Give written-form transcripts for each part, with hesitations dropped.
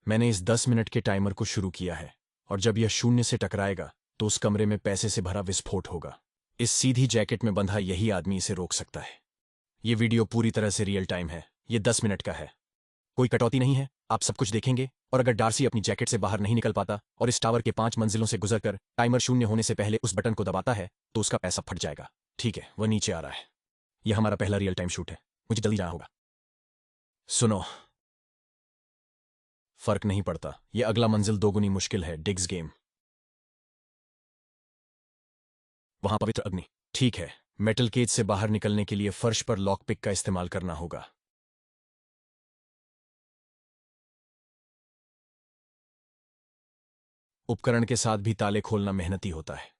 मैंने इस 10 मिनट के टाइमर को शुरू किया है और जब यह शून्य से टकराएगा तो उस कमरे में पैसे से भरा विस्फोट होगा। इस सीधी जैकेट में बंधा यही आदमी इसे रोक सकता है। ये वीडियो पूरी तरह से रियल टाइम है। ये 10 मिनट का है, कोई कटौती नहीं है। आप सब कुछ देखेंगे और अगर डार्सी अपनी जैकेट से बाहर नहीं निकल पाता और इस टावर के 5 मंजिलों से गुजरकर टाइमर शून्य होने से पहले उस बटन को दबाता है तो उसका पैसा फट जाएगा। ठीक है, वह नीचे आ रहा है। यह हमारा पहला रियल टाइम शूट है। मुझे जल्दी जाना होगा। सुनो, फर्क नहीं पड़ता। यह अगला मंजिल दोगुनी मुश्किल है। Digs game. वहां पवित्र अग्नि। ठीक है, मेटल केज से बाहर निकलने के लिए फर्श पर लॉकपिक का इस्तेमाल करना होगा। उपकरण के साथ भी ताले खोलना मेहनती होता है।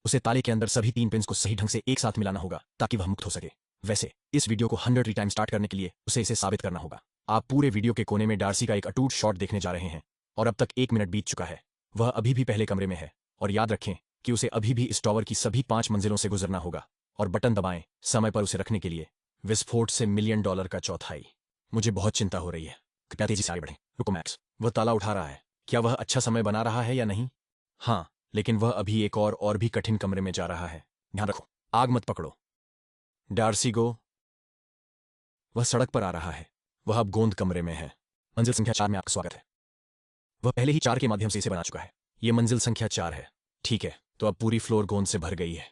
उसे ताले के अंदर सभी 3 पिन्स को सही ढंग से एक साथ मिलाना होगा ताकि वह मुक्त हो सके। वैसे इस वीडियो को 100 टाइम स्टार्ट करने के लिए उसे इसे साबित करना होगा। आप पूरे वीडियो के कोने में डार्सी का एक अटूट शॉट देखने जा रहे हैं और अब तक 1 मिनट बीत चुका है। वह अभी भी पहले कमरे में है और याद रखें कि उसे अभी भी इस टावर की सभी 5 मंजिलों से गुजरना होगा और बटन दबाएं समय पर उसे रखने के लिए। विस्फोट से $1,000,000 का चौथाई। मुझे बहुत चिंता हो रही है। कृपया तेजी से आगे बढ़ें। रुको मैक्स, वह ताला उठा रहा है। क्या वह अच्छा समय बना रहा है या नहीं? हाँ, लेकिन वह अभी एक और भी कठिन कमरे में जा रहा है। ध्यान रखो, आग मत पकड़ो। डार्सी गो। वह सड़क पर आ रहा है। वह अब गोंद कमरे में है। मंजिल संख्या 4 में आपका स्वागत है। वह पहले ही 4 के माध्यम से इसे बना चुका है। यह मंजिल संख्या 4 है। ठीक है, तो अब पूरी फ्लोर गोंद से भर गई है।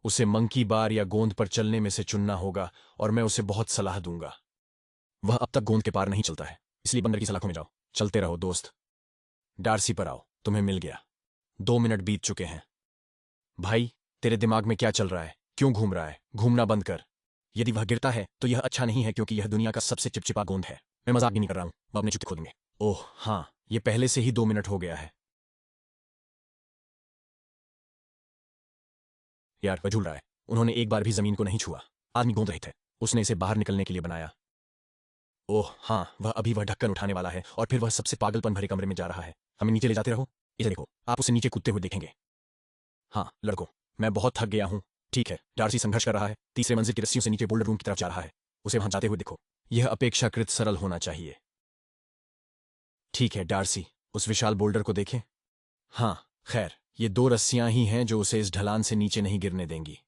उसे मंकी बार या गोंद पर चलने में से चुनना होगा और मैं उसे बहुत सलाह दूंगा। वह अब तक गोंद के पार नहीं चलता है, इसलिए बंदर की सलाखों में जाओ। चलते रहो दोस्त। डार्सी पर आओ, तुम्हें मिल गया। 2 मिनट बीत चुके हैं। भाई, तेरे दिमाग में क्या चल रहा है? क्यों घूम रहा है? घूमना बंद कर। यदि वह गिरता है तो यह अच्छा नहीं है क्योंकि यह दुनिया का सबसे चिपचिपा गोंद है। मैं मजाक भी नहीं कर रहा हूं। वह अपने जूते खोदेंगे। ओह हाँ, यह पहले से ही 2 मिनट हो गया है। यार, वह झूल रहा है। उन्होंने एक बार भी जमीन को नहीं छुआ। आदमी गोंद रहित है। उसने इसे बाहर निकलने के लिए बनाया। ओह हाँ, वह ढक्कन उठाने वाला है और फिर वह सबसे पागलपन भरे कमरे में जा रहा है। हमें नीचे ले जाते रहो। इसे देखो, आप उसे नीचे कूदते हुए देखेंगे। हाँ लड़कों, मैं बहुत थक गया हूँ। ठीक है, डार्सी संघर्ष कर रहा है। तीसरे मंजिल की रस्सियों से नीचे बोल्डर रूम की तरफ जा रहा है। उसे वहां जाते हुए देखो। यह अपेक्षाकृत सरल होना चाहिए। ठीक है डार्सी, उस विशाल बोल्डर को देखें। हाँ, खैर, ये 2 रस्सियां ही हैं जो उसे इस ढलान से नीचे नहीं गिरने देंगी।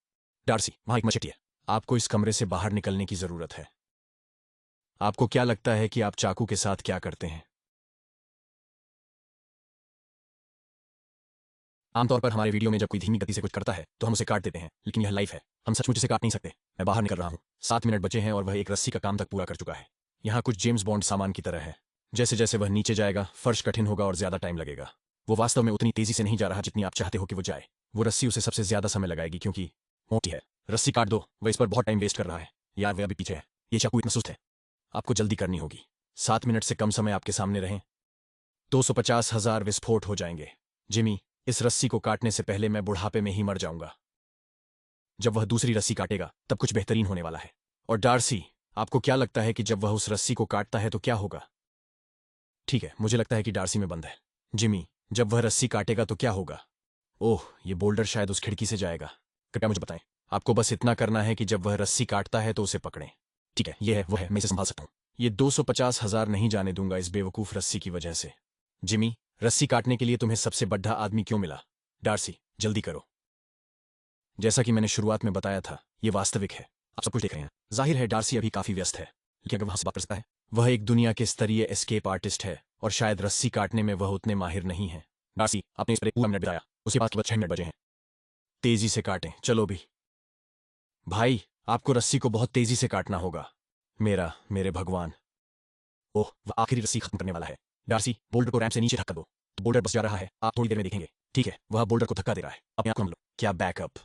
डार्सी, वहां एक मचेटी है। आपको इस कमरे से बाहर निकलने की जरूरत है। आपको क्या लगता है कि आप चाकू के साथ क्या करते हैं? आमतौर पर हमारे वीडियो में जब कोई धीमी गति से कुछ करता है तो हम उसे काट देते हैं, लेकिन यह लाइव है। हम सचमुच इसे काट नहीं सकते। मैं बाहर निकल रहा हूँ। 7 मिनट बचे हैं और वह एक रस्सी का काम तक पूरा कर चुका है। यहाँ कुछ जेम्स बॉन्ड सामान की तरह है। जैसे जैसे वह नीचे जाएगा फर्श कठिन होगा और ज्यादा टाइम लगेगा। वो वास्तव में उतनी तेजी से नहीं जा रहा जितनी आप चाहते हो कि वो जाए। वो रस्सी उसे सबसे ज्यादा समय लगाएगी क्योंकि मोटी है। रस्सी काट दो, वह इस पर बहुत टाइम वेस्ट कर रहा है। यार, वह अभी पीछे है। ये चाकू इतना सुस्त है। आपको जल्दी करनी होगी। 7 मिनट से कम समय आपके सामने रहें। 250,000 विस्फोट हो जाएंगे। जिमी, इस रस्सी को काटने से पहले मैं बुढ़ापे में ही मर जाऊंगा। जब वह दूसरी रस्सी काटेगा तब कुछ बेहतरीन होने वाला है। और डार्सी, आपको क्या लगता है कि जब वह उस रस्सी को काटता है तो क्या होगा? ठीक है, मुझे लगता है कि डार्सी में बंद है। जिमी, जब वह रस्सी काटेगा तो क्या होगा? ओह, ये बोल्डर शायद उस खिड़की से जाएगा। कृपया मुझे बताएं। आपको बस इतना करना है कि जब वह रस्सी काटता है तो उसे पकड़ें। ठीक है, यह है, वह है, मैं इसे संभाल सकता हूं। ये 250,000 नहीं जाने दूंगा इस बेवकूफ रस्सी की वजह से। जिमी, रस्सी काटने के लिए तुम्हें सबसे बड्ढा आदमी क्यों मिला? डार्सी, जल्दी करो। जैसा कि मैंने शुरुआत में बताया था, ये वास्तविक है। आप सब कुछ देख रहे हैं। जाहिर है डार्सी अभी काफी व्यस्त है, लेकिन अगर वहां से बात कर सकता है। वह एक दुनिया के स्तरीय एस्केप आर्टिस्ट है और शायद रस्सी काटने में वह उतने माहिर नहीं है। डार्सी, आपने इस पर एक पूरा मिनट बिताया। उसके पास केवल 6 मिनट बचे हैं। तेजी से काटें, चलो भी। भाई, आपको रस्सी को बहुत तेजी से काटना होगा। मेरे भगवान। ओह, वह आखिरी रस्सी खत्म करने वाला है। डार्सी, बोल्डर को रैंप से नीचे धक्का दो। तो बोल्डर बस जा रहा है। आप थोड़ी देर में देखेंगे। ठीक है, वह बोल्डर को धक्का दे रहा है। अपनी आंखों में लो। क्या बैकअप?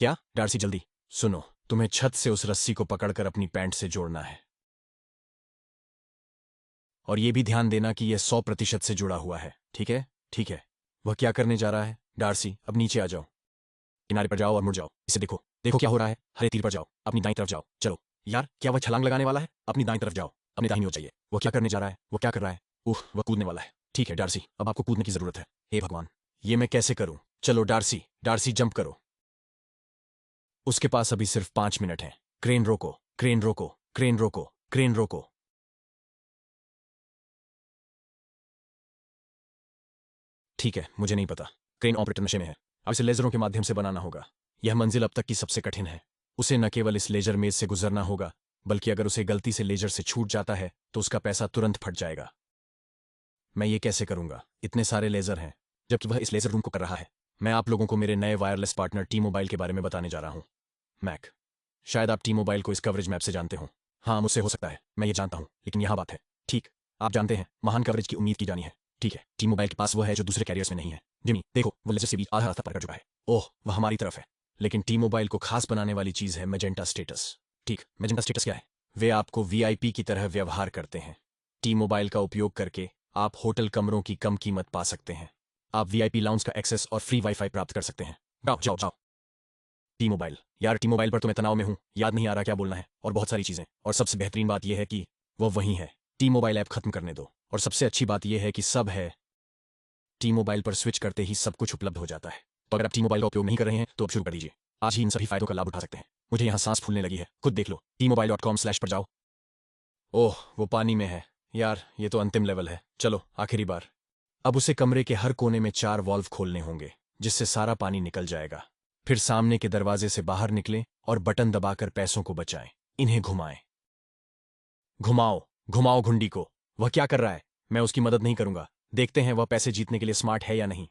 क्या? डार्सी जल्दी सुनो, तुम्हें छत से उस रस्सी को पकड़कर अपनी पैंट से जोड़ना है। और यह भी ध्यान देना कि यह 100% से जुड़ा हुआ है। ठीक है? ठीक है। वह क्या करने जा रहा है? डार्सी, अब नीचे आ जाओ। किनारे पर जाओ और मुड़ जाओ। इसे देखो। देखो क्या हो रहा है। हरे तीर पर जाओ। अपनी दाईं तरफ जाओ। चलो। यार, क्या वह छलांग लगाने वाला है? अपनी दाईं तरफ जाओ। अपनी दाहिनी ओर जाइए। वो क्या करने जा रहा है? वो क्या कर रहा है? वह कूदने वाला है। ठीक है डार्सी, अब आपको कूदने की जरूरत है। हे भगवान, ये मैं कैसे करूं? चलो डार्सी, डार्सी जंप करो। उसके पास अभी सिर्फ 5 मिनट हैं। क्रेन रोको, क्रेन रोको, क्रेन रोको, क्रेन रोको। ठीक है, मुझे नहीं पता। क्रेन ऑपरेटर नशे में है। अब इसे लेजरों के माध्यम से बनाना होगा। यह मंजिल अब तक की सबसे कठिन है। उसे न केवल इस लेजर मेज से गुजरना होगा, बल्कि अगर उसे गलती से लेजर से छूट जाता है तो उसका पैसा तुरंत फट जाएगा। मैं ये कैसे करूंगा? इतने सारे लेजर हैं, जबकि वह इस लेजर रूम को कर रहा है। मैं आप लोगों को मेरे नए वायरलेस पार्टनर टी मोबाइल के बारे में बताने जा रहा हूँ। मैक, शायद आप टी मोबाइल को इस कवरेज मैप से जानते हो। हाँ, मुझसे हो सकता है, मैं ये जानता हूँ, लेकिन यहाँ बात है। ठीक, आप जानते हैं, महान कवरेज की उम्मीद की जानी है। ठीक है, टी मोबाइल के पास वह है जो दूसरे कैरियर्स में नहीं है। जिमी, देखो, वो लेजर से भी आधा रास्ता पार कर चुका है। ओह, वह हमारी तरफ है। लेकिन टी मोबाइल को खास बनाने वाली चीज है मैजेंटा स्टेटस। ठीक, मैजेंटा स्टेटस क्या है? वे आपको वीआईपी की तरह व्यवहार करते हैं। टी मोबाइल का उपयोग करके आप होटल कमरों की कम कीमत पा सकते हैं। आप वीआईपी लाउंज का एक्सेस और फ्री वाईफाई प्राप्त कर सकते हैं। जाओ जाओ जाओ। टी मोबाइल, यार टी मोबाइल पर तो मैं तनाव में हूँ, याद नहीं आ रहा क्या बोलना है, और बहुत सारी चीजें। और सबसे बेहतरीन बात यह है कि वो वहीं है। टी मोबाइल ऐप खत्म करने दो। और सबसे अच्छी बात यह है कि सब है। टी मोबाइल पर स्विच करते ही सब कुछ उपलब्ध हो जाता है। तो अगर आप टी मोबाइल का उपयोग नहीं कर रहे हैं तो अब शुरू कर दीजिए। आज ही इन सभी फायदों का लाभ उठा सकते हैं। मुझे यहाँ सांस फूलने लगी है, खुद देख लो। tmobile.com/ पर जाओ। ओह, वो पानी में है। यार, ये तो अंतिम लेवल है। चलो, आखिरी बार। अब उसे कमरे के हर कोने में 4 वॉल्व खोलने होंगे, जिससे सारा पानी निकल जाएगा। फिर सामने के दरवाजे से बाहर निकलें और बटन दबाकर पैसों को बचाएं। इन्हें घुमाएं। घुमाओ, घुमाओ घुंडी को। वह क्या कर रहा है? मैं उसकी मदद नहीं करूंगा। देखते हैं वह पैसे जीतने के लिए स्मार्ट है या नहीं।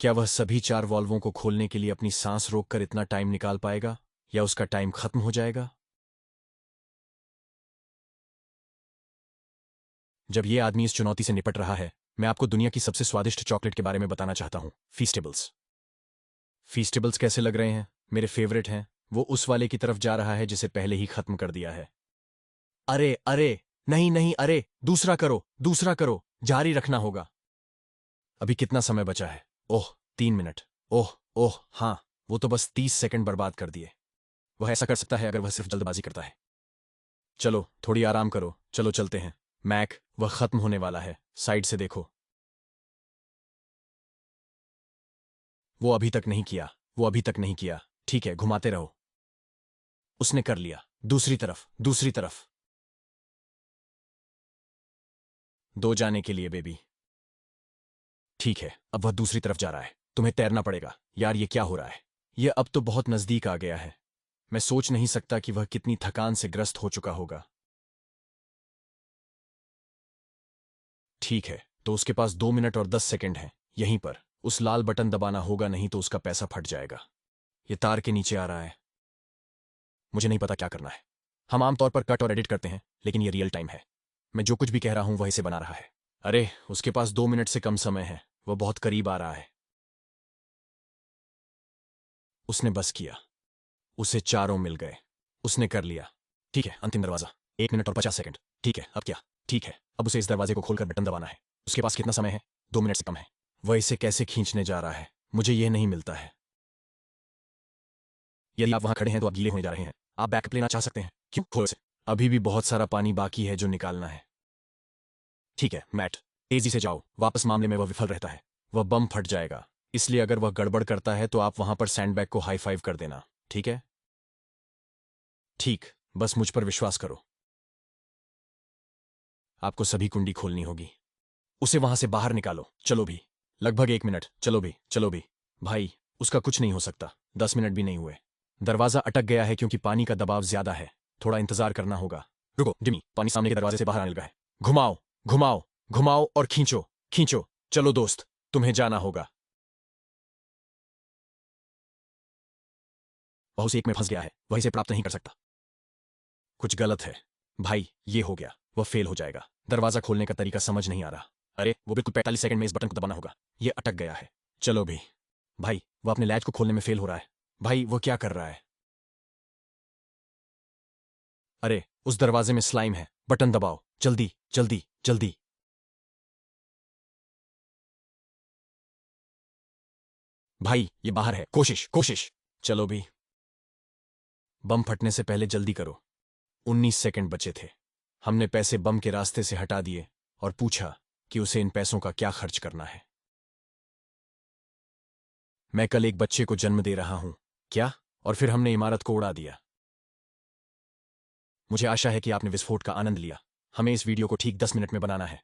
क्या वह सभी 4 वॉल्वों को खोलने के लिए अपनी सांस रोककर इतना टाइम निकाल पाएगा, या उसका टाइम खत्म हो जाएगा? जब यह आदमी इस चुनौती से निपट रहा है, मैं आपको दुनिया की सबसे स्वादिष्ट चॉकलेट के बारे में बताना चाहता हूं, फीस्टेबल्स। फीस्टेबल्स कैसे लग रहे हैं? मेरे फेवरेट हैं। वो उस वाले की तरफ जा रहा है जिसे पहले ही खत्म कर दिया है। अरे अरे, नहीं नहीं, अरे, दूसरा करो, दूसरा करो, जारी रखना होगा। अभी कितना समय बचा है? ओह, 3 मिनट। ओह ओह, हाँ, वो तो बस 30 सेकंड बर्बाद कर दिए। वह ऐसा कर सकता है अगर वह सिर्फ जल्दबाजी करता है। चलो, थोड़ी आराम करो, चलो चलते हैं। मैक, वह खत्म होने वाला है, साइड से देखो। वो अभी तक नहीं किया, वो अभी तक नहीं किया। ठीक है, घुमाते रहो। उसने कर लिया। दूसरी तरफ, दूसरी तरफ। 2 जाने के लिए, बेबी। ठीक है, अब वह दूसरी तरफ जा रहा है। तुम्हें तैरना पड़ेगा। यार, ये क्या हो रहा है? यह अब तो बहुत नजदीक आ गया है। मैं सोच नहीं सकता कि वह कितनी थकान से ग्रस्त हो चुका होगा। ठीक है, तो उसके पास 2 मिनट और 10 सेकंड हैं। यहीं पर उस लाल बटन दबाना होगा, नहीं तो उसका पैसा फट जाएगा। ये तार के नीचे आ रहा है। मुझे नहीं पता क्या करना है। हम आमतौर पर कट और एडिट करते हैं, लेकिन ये रियल टाइम है। मैं जो कुछ भी कह रहा हूं वह इसे बना रहा है। अरे, उसके पास 2 मिनट से कम समय है। वह बहुत करीब आ रहा है। उसने बस किया। उसे चारों मिल गए। उसने कर लिया। ठीक है, अंतिम दरवाजा। 1 मिनट और 50 सेकंड। ठीक है, अब क्या? ठीक है, अब उसे इस दरवाजे को खोलकर बटन दबाना है। उसके पास कितना समय है? 2 मिनट से कम है। वह इसे कैसे खींचने जा रहा है? मुझे यह नहीं मिलता है। यदि आप वहां खड़े हैं तो आप गीले होने जा रहे हैं। आप बैकअप लेना चाह सकते हैं। क्यों? खोलो इसे। अभी भी बहुत सारा पानी बाकी है जो निकालना है। ठीक है, मैट, तेजी से जाओ। वापस मामले में वह विफल रहता है। वह बम फट जाएगा। इसलिए अगर वह गड़बड़ करता है तो आप वहां पर सैंडबैग को हाई फाइव कर देना। ठीक है? ठीक, बस मुझ पर विश्वास करो। आपको सभी कुंडी खोलनी होगी। उसे वहां से बाहर निकालो। चलो भी। लगभग 1 मिनट। चलो भी, चलो भी। भाई, उसका कुछ नहीं हो सकता। 10 मिनट भी नहीं हुए। दरवाजा अटक गया है क्योंकि पानी का दबाव ज्यादा है। थोड़ा इंतजार करना होगा। रुको, जिमी, पानी सामने के दरवाजे से बाहर आने लगा है। घुमाओ, घुमाओ, घुमाओ और खींचो, खींचो। चलो दोस्त, तुम्हें जाना होगा। वह उस एक में फंस गया है। वह इसे प्राप्त नहीं कर सकता। कुछ गलत है। भाई, ये हो गया। वह फेल हो जाएगा। दरवाजा खोलने का तरीका समझ नहीं आ रहा। अरे, वो बिल्कुल 45 सेकंड में इस बटन को दबाना होगा। ये अटक गया है। चलो भी। भाई, वो अपने लैच को खोलने में फेल हो रहा है। भाई, वो क्या कर रहा है? अरे, उस दरवाजे में स्लाइम है। बटन दबाओ, जल्दी जल्दी जल्दी। भाई, ये बाहर है। कोशिश कोशिश। चलो भी। बम फटने से पहले जल्दी करो। 19 सेकंड बचे थे। हमने पैसे बम के रास्ते से हटा दिए और पूछा कि उसे इन पैसों का क्या खर्च करना है। मैं कल एक बच्चे को जन्म दे रहा हूं। क्या? और फिर हमने इमारत को उड़ा दिया। मुझे आशा है कि आपने विस्फोट का आनंद लिया। हमें इस वीडियो को ठीक 10 मिनट में बनाना है।